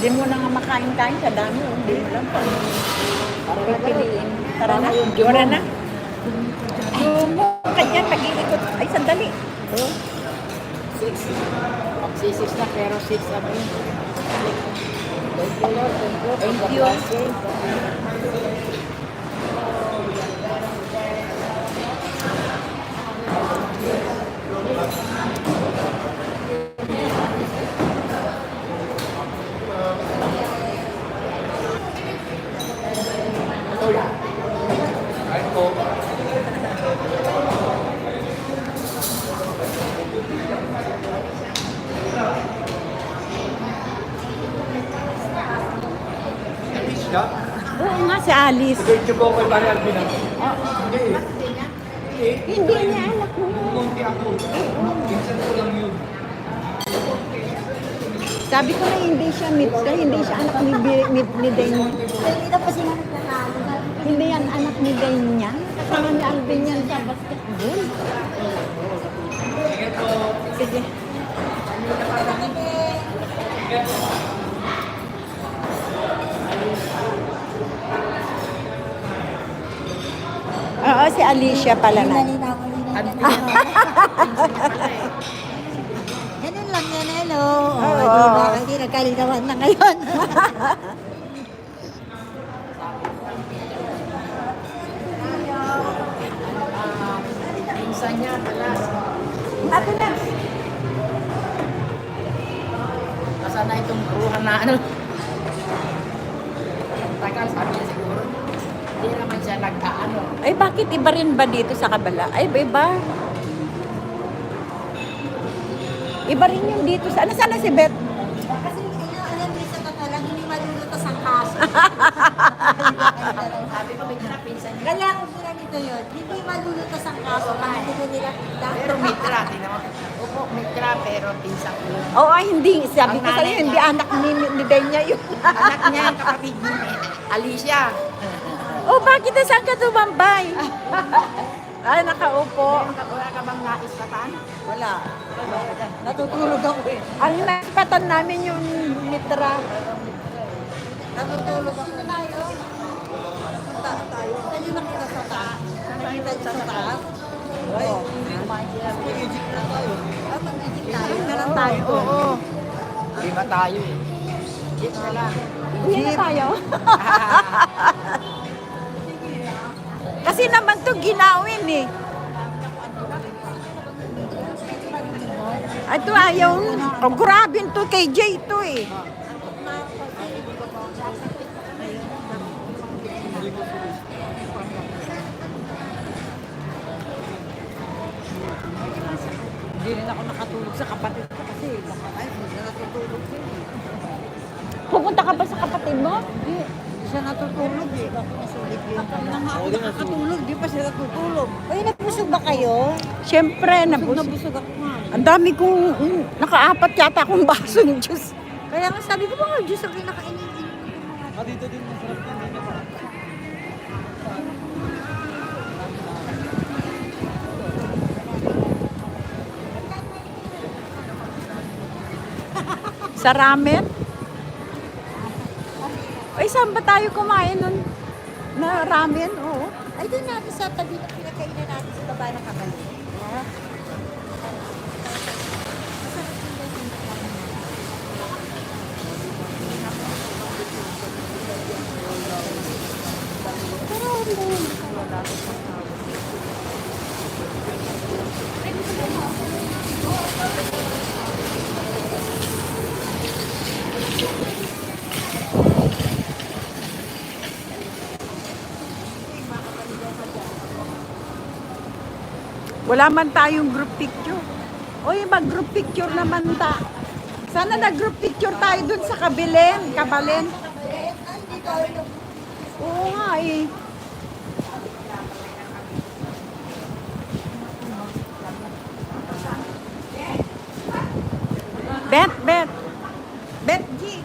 Hindi mo na nga makain-kain sa dami. Hindi mo lang pa. Pipiliin. Tara na. Wala na. Mo, kanya, nag-iikot. Ay, sandali. Oh. 6. Magsisix na pero 6 ano yun. Thank you Lord. Thank you. Alicia? Oo nga, si Alice. Birthday ko kay Maria Albina. Hindi niya anak mo. Kunti ako. Minsan ko lang yun. Sabi ko na hindi siya hindi siya anak ni Dane. Hindi na pa sila nagtatalo. Hindi yan anak ni Dane niya. Kasama ni Alvin yan sa basketball. Sige. Oo, si Alicia pala na. Malina ako Ganun lang yan, hello. Oo. Di ba? Hindi nagkalinawan na ngayon. Pinsan niya, talas. Ate na. Nasaan na itong bruhan na ano? Tagal, sabi niya siguro. Hindi naman siya nag-ano. Ay, bakit iba rin ba dito sa kabala? Ay, iba. Iba rin yung dito sa... Ano sana si Beth? Kasi alam mo sa totoo lang, hindi malulutas ang kaso. Sabi ko, may pinsan niya. Kaya kung ginanito yun, hindi malulutas ang kaso. Kahit hindi nila kita. Pero mitra, tingnan mo. Opo, mitra, pero pinsan ko. Oo, ay, hindi. Sabi Ang ko sa'yo, nanay hindi niya. anak ni Danya yun. Anak niya, ang kapatid niya. Alicia. Oh, bakit na saan ka tumambay? Ay, nakaupo. Wala ka bang naispatan? Wala. Natutulog ako eh. Ang naipatan namin yung mitra. Natutulog ako. Punta tayo. Saan yung nakita sa taas? Nakita niyo sa taas? Oo. Mag-Egypt na tayo. Mag-Egypt tayo. Meron tayo. Oo. Di ba tayo eh? Jeep na lang. Uwi na tayo. Kasi naman to ginawin eh. Ito ayaw. Oh, grabe to kay Jay to eh. Hindi rin ako nakatulog sa kapatid ko kasi baka ay, hindi siya natutulog siya. Pupunta ka ba sa kapatid mo? Hindi. Hindi siya natutulog eh. Ako na nga ako nakakatulog, di pa siya natutulog. Uy, nagpusog ba kayo? Siyempre, Nabusog ako nga. ang dami kong, nakaapat yata akong baso ng juice. Kaya nga sabi ko mga Diyos ang kinakainin. Dito din masarap din. Sa ramen? Ay, saan ba tayo kumain nun? Na ramen? Oo. Ay, doon natin sa tabi na pinakainan natin sa baba ng kabali. Wala man tayong group picture. Uy, mag-group picture naman ta. Sana nag-group picture tayo dun sa Kabalen. Oo nga eh. Bet. Bet G.